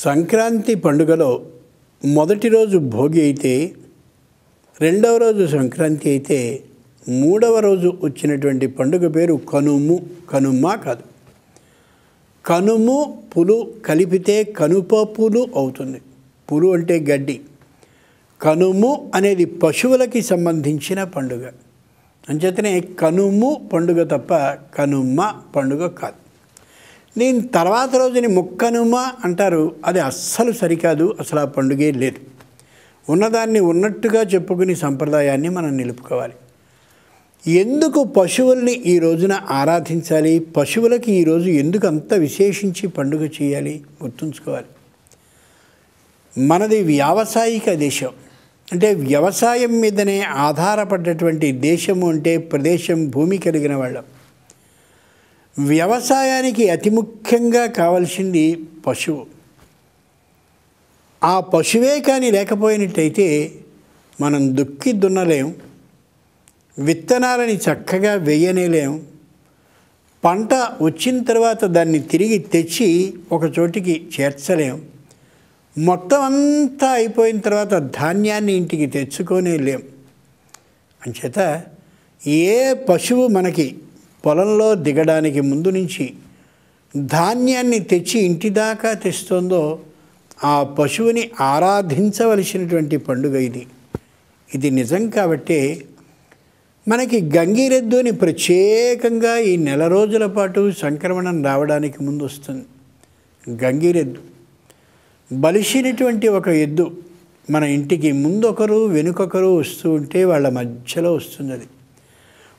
సంక్రాంతి పండుగలో మొదటి రోజు భోగి అయితే, రెండవ రోజు సంక్రాంతి అయితే, మూడవ రోజు వచ్చినటువంటి పండుగ పేరు కనుము. కనుమ కాదు, కనుము పులు కలిపితే కనుప పులు అవుతుంది. పులు అంటే గడ్డి. కనుము అనేది పశువులకి సంబంధించిన పండుగ. అంచేతనే కనుము పండుగ తప్ప కనుమ పండుగ కాదు. దీని తర్వాత రోజుని ముక్కనుమ అంటారు. అది అస్సలు సరికాదు. అసలు ఆ పండుగే లేదు. ఉన్నదాన్ని ఉన్నట్టుగా చెప్పుకుని సంప్రదాయాన్ని మనం నిలుపుకోవాలి. ఎందుకు పశువుల్ని ఈ రోజున ఆరాధించాలి? పశువులకి ఈరోజు ఎందుకు అంత విశేషించి పండుగ చేయాలి? గుర్తుంచుకోవాలి. మనది వ్యావసాయిక దేశం. అంటే వ్యవసాయం మీదనే ఆధారపడ్డటువంటి దేశము. అంటే ప్రదేశం, భూమి కలిగిన వాళ్ళం. వ్యవసాయానికి అతి ముఖ్యంగా కావాల్సింది పశువు. ఆ పశువే కానీ లేకపోయినట్టయితే మనం దుక్కి దున్నలేం, విత్తనాలని చక్కగా వేయనేలేం, పంట వచ్చిన తర్వాత దాన్ని తిరిగి తెచ్చి ఒక చోటికి చేర్చలేం, మొత్తం అంతా అయిపోయిన తర్వాత ధాన్యాన్ని ఇంటికి తెచ్చుకోనేలేం. అంచేత ఏ పశువు మనకి పొలంలో దిగడానికి ముందు నుంచి ధాన్యాన్ని తెచ్చి ఇంటి దాకా తెస్తుందో ఆ పశువుని ఆరాధించవలసినటువంటి పండుగ ఇది. ఇది నిజం కాబట్టే మనకి గంగిరెద్దుని ప్రత్యేకంగా ఈ నెల రోజుల పాటు సంక్రమణం రావడానికి ముందు వస్తుంది. గంగిరెద్దు బలిసినటువంటి ఒక ఎద్దు మన ఇంటికి ముందొకరు వెనుకొకరు వస్తూ ఉంటే వాళ్ళ మధ్యలో వస్తుంది. అది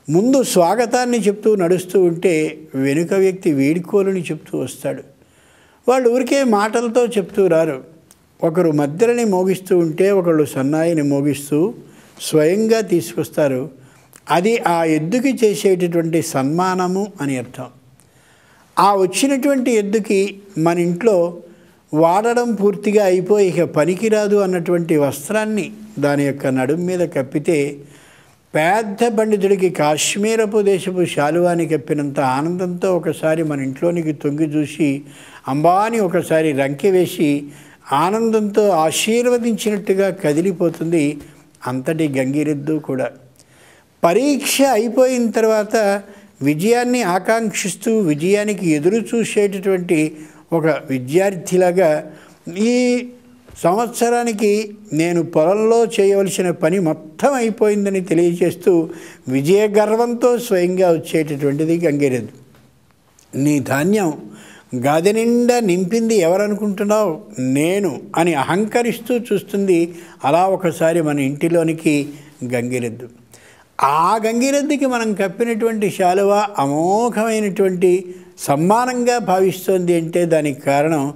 ముందు స్వాగతాన్ని చెప్తూ నడుస్తూ ఉంటే వెనుక వ్యక్తి వేడుకోలుని చెప్తూ వస్తాడు. వాళ్ళు ఊరికే మాటలతో చెప్తూ రారు. ఒకరు మధ్యలని మోగిస్తూ ఉంటే ఒకళ్ళు సన్నాయిని మోగిస్తూ స్వయంగా తీసుకొస్తారు. అది ఆ ఎద్దుకి చేసేటటువంటి సన్మానము అని అర్థం. ఆ వచ్చినటువంటి ఎద్దుకి మన ఇంట్లో వాడడం పూర్తిగా అయిపోయి ఇక పనికిరాదు అన్నటువంటి వస్త్రాన్ని దాని యొక్క నడుము మీద కప్పితే పెద్ద పండితుడికి కాశ్మీరపు దేశపు శాలువాని కప్పినంత ఆనందంతో ఒకసారి మన ఇంట్లోనికి తొంగి చూసి అంబాని ఒకసారి రంకె వేసి ఆనందంతో ఆశీర్వదించినట్టుగా కదిలిపోతుంది. అంతటి గంగిరెద్దు కూడా పరీక్ష అయిపోయిన తర్వాత విజయాన్ని ఆకాంక్షిస్తూ విజయానికి ఎదురు చూసేటటువంటి ఒక విద్యార్థిలాగా ఈ సంవత్సరానికి నేను పొలంలో చేయవలసిన పని మొత్తం అయిపోయిందని తెలియజేస్తూ విజయ గర్వంతో స్వయంగా వచ్చేటటువంటిది గంగిరెద్దు. నీ ధాన్యం గాదె నిండా నింపింది ఎవరనుకుంటున్నావు? నేను అని అహంకరిస్తూ చూస్తుంది. అలా ఒకసారి మన ఇంటిలోనికి గంగిరెద్దు. ఆ గంగిరెద్దుకి మనం కప్పినటువంటి శాలువ అమోఘమైనటువంటి సమ్మానంగా భావిస్తోంది. అంటే దానికి కారణం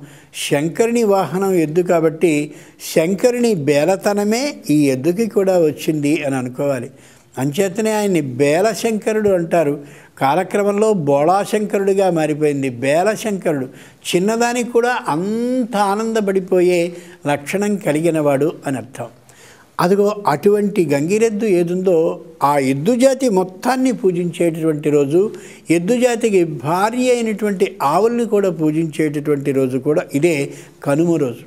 శంకరుని వాహనం ఎద్దు కాబట్టి శంకరుని బేలతనమే ఈ ఎద్దుకి కూడా వచ్చింది అని అనుకోవాలి. అంచేతనే ఆయన్ని బేలశంకరుడు అంటారు. కాలక్రమంలో బోళాశంకరుడిగా మారిపోయింది. బేలశంకరుడు చిన్నదానికి కూడా అంత ఆనందపడిపోయే లక్షణం కలిగినవాడు అని అర్థం. అదిగో అటువంటి గంగిరెద్దు ఏదుందో ఆ ఎద్దు జాతి మొత్తాన్ని పూజించేటటువంటి రోజు, ఎద్దు జాతికి భార్య అయినటువంటి ఆవుల్ని కూడా పూజించేటటువంటి రోజు కూడా ఇదే కనుమ రోజు.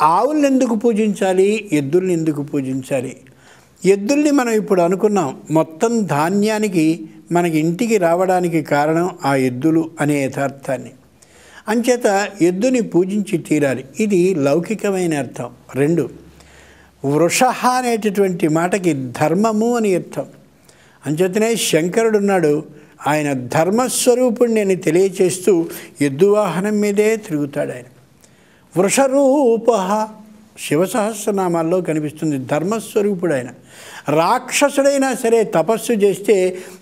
ఆవుల్ని ఎందుకు పూజించాలి? ఎద్దుల్ని ఎందుకు పూజించాలి? ఎద్దుల్ని మనం ఇప్పుడు అనుకున్నాం. మొత్తం ధాన్యానికి మనకి ఇంటికి రావడానికి కారణం ఆ ఎద్దులు అనే యథార్థాన్ని. అంచేత ఎద్దుని పూజించి తీరాలి. ఇది లౌకికమైన అర్థం. రెండు, వృష అనేటటువంటి మాటకి ధర్మము అని అర్థం. అంచేతనే శంకరుడు ఉన్నాడు. ఆయన ధర్మస్వరూపుణ్ణి అని తెలియచేస్తూ ఎద్దు వాహనం మీదే తిరుగుతాడు. ఆయన వృషరూప శివసహస్రనామాల్లో కనిపిస్తుంది. ధర్మస్వరూపుడు ఆయన. రాక్షసుడైనా సరే తపస్సు చేస్తే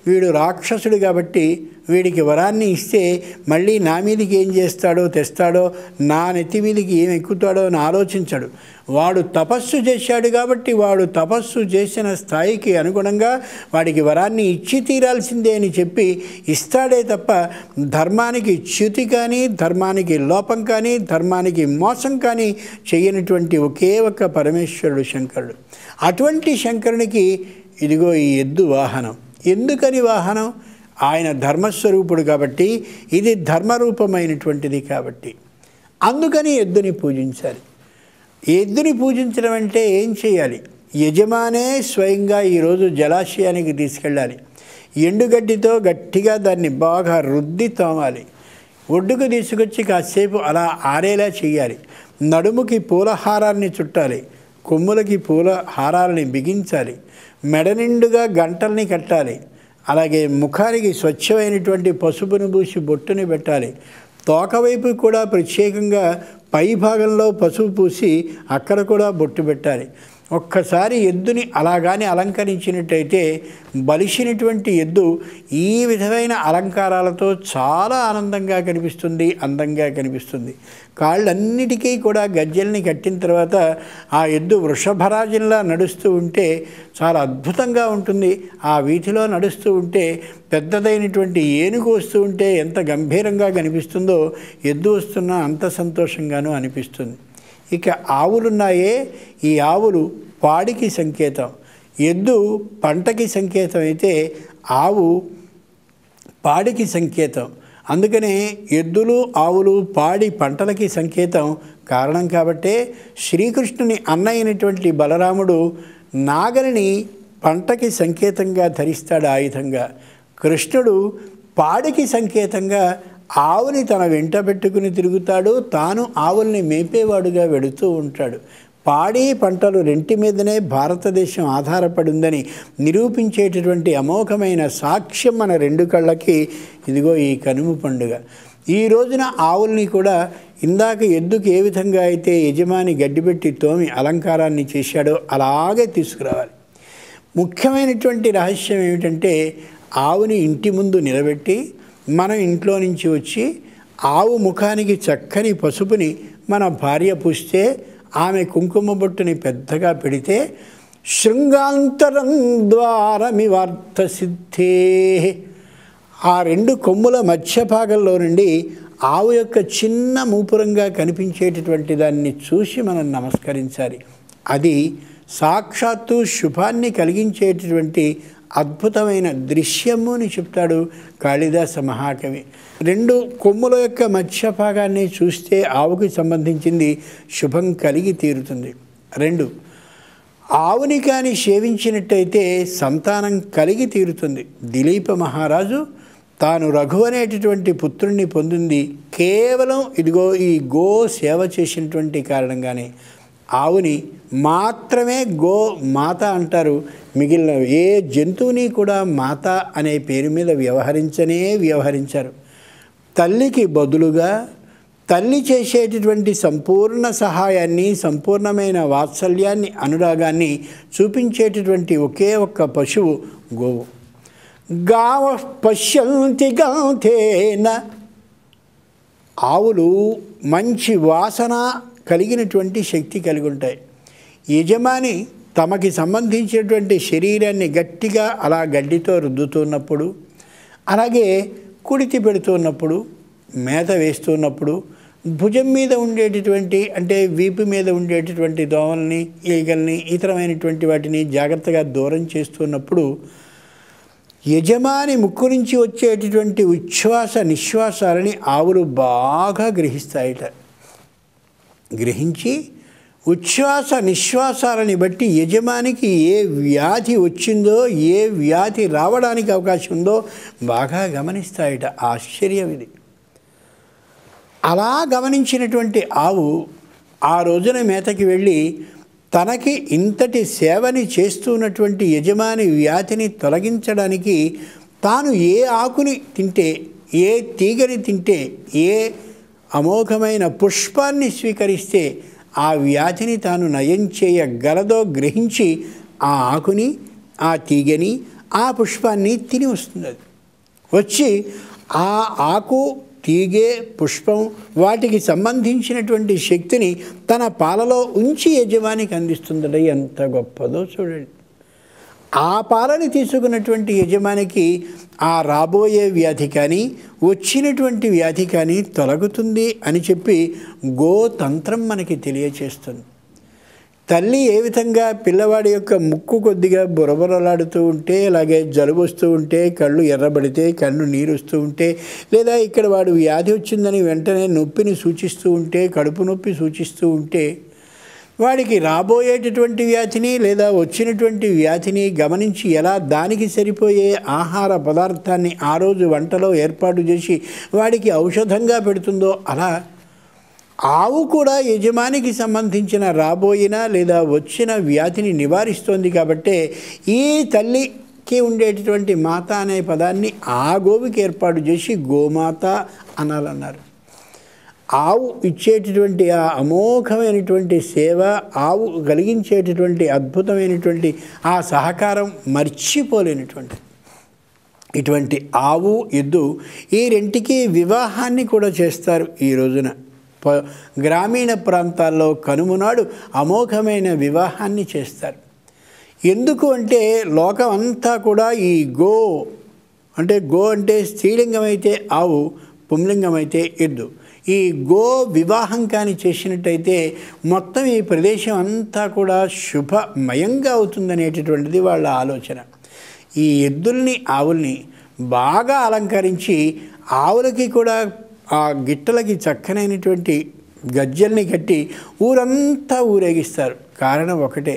వీడు రాక్షసుడు కాబట్టి వీడికి వరాన్ని ఇస్తే మళ్ళీ నా మీదికి ఏం చేస్తాడో తెస్తాడో, నా నెత్తి మీదికి ఏం ఎక్కుతాడో అని ఆలోచించాడు. వాడు తపస్సు చేశాడు కాబట్టి వాడు తపస్సు చేసిన స్థాయికి అనుగుణంగా వాడికి వరాన్ని ఇచ్చి తీరాల్సిందే అని చెప్పి ఇస్తాడే తప్ప ధర్మానికి చ్యుతి కానీ, ధర్మానికి లోపం కానీ, ధర్మానికి మోసం కానీ చేయనటువంటి ఒకే ఒక్క పరమేశ్వరుడు శంకరుడు. అటువంటి శంకరునికి ఇదిగో ఈ ఎద్దు వాహనం. ఎందుకని వాహనం? ఆయన ధర్మస్వరూపుడు కాబట్టి, ఇది ధర్మరూపమైనటువంటిది కాబట్టి. అందుకని ఎద్దుని పూజించాలి. ఎద్దుని పూజించడం అంటే ఏం చేయాలి? యజమానే స్వయంగా ఈరోజు జలాశయానికి తీసుకెళ్ళాలి. ఎండుగడ్డితో గట్టిగా దాన్ని బాగా రుద్ది తోమాలి. ఒడ్డుకు తీసుకొచ్చి కాసేపు అలా ఆరేలా చేయాలి. నడుముకి పూలహారాన్ని చుట్టాలి. కొమ్ములకి పూల హారాలని బిగించాలి. మెడ నిండుగా గంటల్ని కట్టాలి. అలాగే ముఖానికి స్వచ్ఛమైనటువంటి పసుపును పూసి బొట్టుని పెట్టాలి. తోకవైపు కూడా ప్రత్యేకంగా పై భాగంలో పసుపు పూసి అక్కడ కూడా బొట్టు పెట్టాలి. ఒక్కసారి ఎద్దుని అలాగాని అలంకరించినట్టయితే బలిసినటువంటి ఎద్దు ఈ విధమైన అలంకారాలతో చాలా ఆనందంగా కనిపిస్తుంది, అందంగా కనిపిస్తుంది. కాళ్ళన్నిటికీ కూడా గజ్జెల్ని కట్టిన తర్వాత ఆ ఎద్దు వృషభరాజంలా నడుస్తూ ఉంటే చాలా అద్భుతంగా ఉంటుంది. ఆ వీధిలో నడుస్తూ ఉంటే పెద్దదైనటువంటి ఏనుగు వస్తూ ఉంటే ఎంత గంభీరంగా కనిపిస్తుందో ఎద్దు వస్తున్నా అంత సంతోషంగానూ అనిపిస్తుంది. ఇక ఆవులున్నాయే, ఈ ఆవులు పాడికి సంకేతం. ఎద్దు పంటకి సంకేతం అయితే ఆవు పాడికి సంకేతం. అందుకనే ఎద్దులు ఆవులు పాడి పంటలకి సంకేతం. కారణం కాబట్టే శ్రీకృష్ణుని అన్నయ్యైనటువంటి బలరాముడు నాగలిని పంటకి సంకేతంగా ధరిస్తాడు ఆయుధంగా. కృష్ణుడు పాడికి సంకేతంగా ఆవుని తన వెంట పెట్టుకుని తిరుగుతాడు. తాను ఆవుల్ని మేపేవాడుగా వెడుతూ ఉంటాడు. పాడి పంటలు రెంటి మీదనే భారతదేశం ఆధారపడి ఉందని నిరూపించేటటువంటి అమోఘమైన సాక్ష్యం మన రెండు కళ్ళకి ఇదిగో ఈ కనుమ పండుగ. ఈ రోజున ఆవుల్ని కూడా ఇందాక ఎద్దుకు ఏ విధంగా అయితే యజమాని గడ్డిపెట్టి తోమి అలంకారాన్ని చేశాడో అలాగే తీసుకురావాలి. ముఖ్యమైనటువంటి రహస్యం ఏమిటంటే ఆవుని ఇంటి ముందు నిలబెట్టి మనం ఇంట్లో నుంచి వచ్చి ఆవు ముఖానికి చక్కని పసుపుని మన భార్య పూస్తే ఆమె కుంకుమ బొట్టుని పెద్దగా పెడితే శృంగాంతరం ద్వారమివార్థ సిద్ధే, ఆ రెండు కొమ్ముల మధ్య భాగంలో నుండి ఆవు యొక్క చిన్న మూపురంగా కనిపించేటటువంటి దాన్ని చూసి మనం నమస్కరించాలి. అది సాక్షాత్తు శుభాన్ని కలిగించేటటువంటి అద్భుతమైన దృశ్యము అని చెప్తాడు కాళిదాస మహాకవి. రెండు కొమ్ముల యొక్క మధ్య భాగాన్ని చూస్తే ఆవుకి సంబంధించింది శుభం కలిగి తీరుతుంది. రెండు, ఆవుని కానీ సేవించినట్టయితే సంతానం కలిగి తీరుతుంది. దిలీప మహారాజు తాను రఘు అనేటటువంటి పుత్రుణ్ణి పొందింది కేవలం ఇదిగో ఈ గో సేవ చేసినటువంటి కారణంగానే. ఆవుని మాత్రమే గో మాత అంటారు. మిగిలిన ఏ జంతువుని కూడా మాత అనే పేరు మీద వ్యవహరించారు. తల్లికి బదులుగా తల్లి చేసేటటువంటి సంపూర్ణ సహాయాన్ని, సంపూర్ణమైన వాత్సల్యాన్ని, అనురాగాన్ని చూపించేటటువంటి ఒకే ఒక్క పశువు గోవు. గావ పశ్యంతి గాథేన, ఆవులు మంచి వాసన కలిగినటువంటి శక్తి కలిగి ఉంటాయి. యజమాని తమకి సంబంధించినటువంటి శరీరాన్ని గట్టిగా అలా గడ్డితో రుద్దుతున్నప్పుడు, అలాగే కుడితి పెడుతున్నప్పుడు, మేత వేస్తున్నప్పుడు, భుజం మీద ఉండేటటువంటి అంటే వీపు మీద ఉండేటటువంటి దోమల్ని, ఈగల్ని, ఇతరమైనటువంటి వాటిని జాగ్రత్తగా దూరం చేస్తున్నప్పుడు యజమాని ముక్కు నుంచి వచ్చేటటువంటి ఉచ్ఛ్వాస నిశ్వాసాలని ఆవులు బాగా గ్రహిస్తాయట. గ్రహించి ఉచ్ఛ్వాస నిశ్వాసాలని బట్టి యజమానికి ఏ వ్యాధి వచ్చిందో, ఏ వ్యాధి రావడానికి అవకాశం ఉందో బాగా గమనిస్తాయట. ఆశ్చర్యం ఇది. అలా గమనించినటువంటి ఆవు ఆ రోజున మేతకి వెళ్ళి తనకి ఇంతటి సేవని చేస్తున్నటువంటి యజమాని వ్యాధిని తొలగించడానికి తాను ఏ ఆకుని తింటే, ఏ తీగని తింటే, ఏ అమోఘమైన పుష్పాన్ని స్వీకరిస్తే ఆ వ్యాధిని తాను నయం చేయగలదో గ్రహించి ఆ ఆకుని, ఆ తీగని, ఆ పుష్పాన్ని తిని వస్తుంది. వచ్చి ఆ ఆకు, తీగే, పుష్పం వాటికి సంబంధించినటువంటి శక్తిని తన పాలలో ఉంచి యజమానికి అందిస్తుందట. ఎంత గొప్పదో చూడండి. ఆ పాలని తీసుకున్నటువంటి యజమానికి ఆ రాబోయే వ్యాధి కానీ, వచ్చినటువంటి వ్యాధి కానీ తొలగుతుంది అని చెప్పి గోతంత్రం మనకి తెలియచేస్తుంది. తల్లి ఏ విధంగా పిల్లవాడి యొక్క ముక్కు కొద్దిగా బురబురలాడుతూ ఉంటే, అలాగే జలుబు వస్తూ ఉంటే, కళ్ళు ఎర్రబడితే, కళ్ళు నీరు వస్తూ ఉంటే, లేదా ఇక్కడ వాడు వ్యాధి వచ్చిందని వెంటనే నొప్పిని సూచిస్తూ ఉంటే, కడుపు నొప్పి సూచిస్తూ ఉంటే, వాడికి రాబోయేటటువంటి వ్యాధిని లేదా వచ్చినటువంటి వ్యాధిని గమనించి ఎలా దానికి సరిపోయే ఆహార పదార్థాన్ని ఆ రోజు వంటలో ఏర్పాటు చేసి వాడికి ఔషధంగా పెడుతుందో, అలా ఆవు కూడా యజమానికి సంబంధించిన రాబోయిన లేదా వచ్చిన వ్యాధిని నివారిస్తోంది. కాబట్టే ఈ తల్లికి ఉండేటటువంటి మాత అనే పదాన్ని ఆ గోవుకి ఏర్పాటు చేసి గోమాత అనాలన్నారు. ఆవు ఇచ్చేటటువంటి ఆ అమోఘమైనటువంటి సేవ, ఆవు కలిగించేటటువంటి అద్భుతమైనటువంటి ఆ సహకారం మర్చిపోలేనటువంటి ఇటువంటి ఆవు ఎద్దు ఈ రెంటికి వివాహాన్ని కూడా చేస్తారు. ఈ రోజున గ్రామీణ ప్రాంతాల్లో కనుమ నాడు అమోఘమైన వివాహాన్ని చేస్తారు. ఎందుకు అంటే లోకం అంతా కూడా ఈ గో అంటే స్త్రీలింగం అయితే ఆవు, పుంలింగం అయితే ఎద్దు. ఈ గో వివాహం కానీ చేసినట్టయితే మొత్తం ఈ ప్రదేశం అంతా కూడా శుభమయంగా అవుతుందనేటటువంటిది వాళ్ళ ఆలోచన. ఈ ఎద్దుల్ని ఆవుల్ని బాగా అలంకరించి ఆవులకి కూడా ఆ గిట్టలకి చక్కనైనటువంటి గజ్జల్ని కట్టి ఊరంతా ఊరేగిస్తారు. కారణం ఒకటే,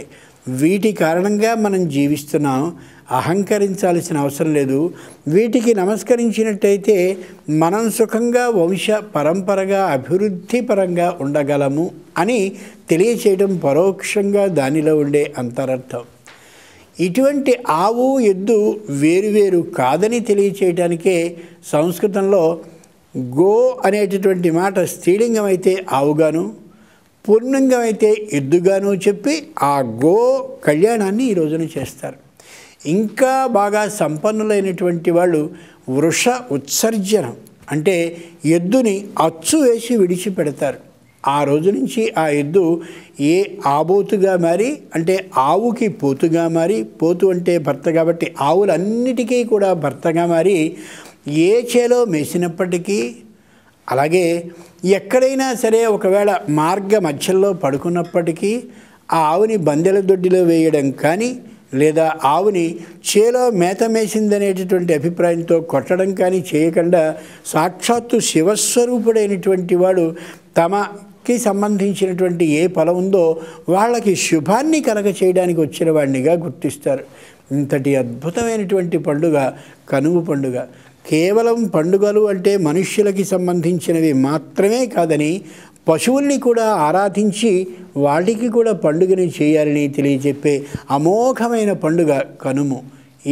వీటి కారణంగా మనం జీవిస్తున్నాం, అహంకరించాల్సిన అవసరం లేదు. వీటికి నమస్కరించినట్టయితే మనం సుఖంగా వంశ పరంపరగా అభివృద్ధి పరంగా ఉండగలము అని తెలియచేయడం పరోక్షంగా దానిలో ఉండే అంతరర్థం. ఇటువంటి ఆవు ఎద్దు వేరువేరు కాదని తెలియచేయడానికే సంస్కృతంలో గో అనేటటువంటి మాట స్త్రీలింగం అయితే ఆవుగాను, పుల్లింగం అయితే ఎద్దుగాను చెప్పి ఆ గో కళ్యాణాన్ని ఈ రోజున చేస్తారు. ఇంకా బాగా సంపన్నులైనటువంటి వాళ్ళు వృష ఉత్సర్జనం అంటే ఎద్దుని అచ్చు వేసి విడిచిపెడతారు. ఆ రోజు నుంచి ఆ ఎద్దు ఏ ఆబోతుగా మారి, అంటే ఆవుకి పోతుగా మారి, పోతు అంటే భర్త కాబట్టి ఆవులన్నిటికీ కూడా భర్తగా మారి ఏ చేలో మేసినప్పటికీ, అలాగే ఎక్కడైనా సరే ఒకవేళ మార్గ మధ్యలో పడుకున్నప్పటికీ ఆ ఆవుని బందెల దొడ్డిలో వేయడం కానీ, లేదా ఆవుని చేలో మేత మేసిందనేటటువంటి అభిప్రాయంతో కొట్టడం కానీ చేయకుండా సాక్షాత్తు శివస్వరూపుడైనటువంటి వాడు తమకి సంబంధించినటువంటి ఏ ఫలం ఉందో వాళ్ళకి శుభాన్ని కలగ చేయడానికి వచ్చిన వాడినిగా గుర్తిస్తారు. ఇంతటి అద్భుతమైనటువంటి పండుగ కనుమ పండుగ. కేవలం పండుగలు అంటే మనుష్యులకి సంబంధించినవి మాత్రమే కాదని పశువుల్ని కూడా ఆరాధించి వాటికి కూడా పండుగని చేయాలని తెలియజెప్పే అమోఘమైన పండుగ కనుము.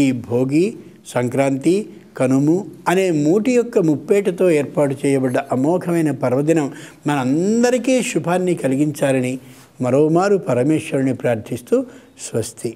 ఈ భోగి, సంక్రాంతి, కనుము అనే మూటి యొక్క ముప్పేటతో ఏర్పాటు చేయబడ్డ అమోఘమైన పర్వదినం మనందరికీ శుభాన్ని కలిగించాలని మరోమారు పరమేశ్వరుని ప్రార్థిస్తూ స్వస్తి.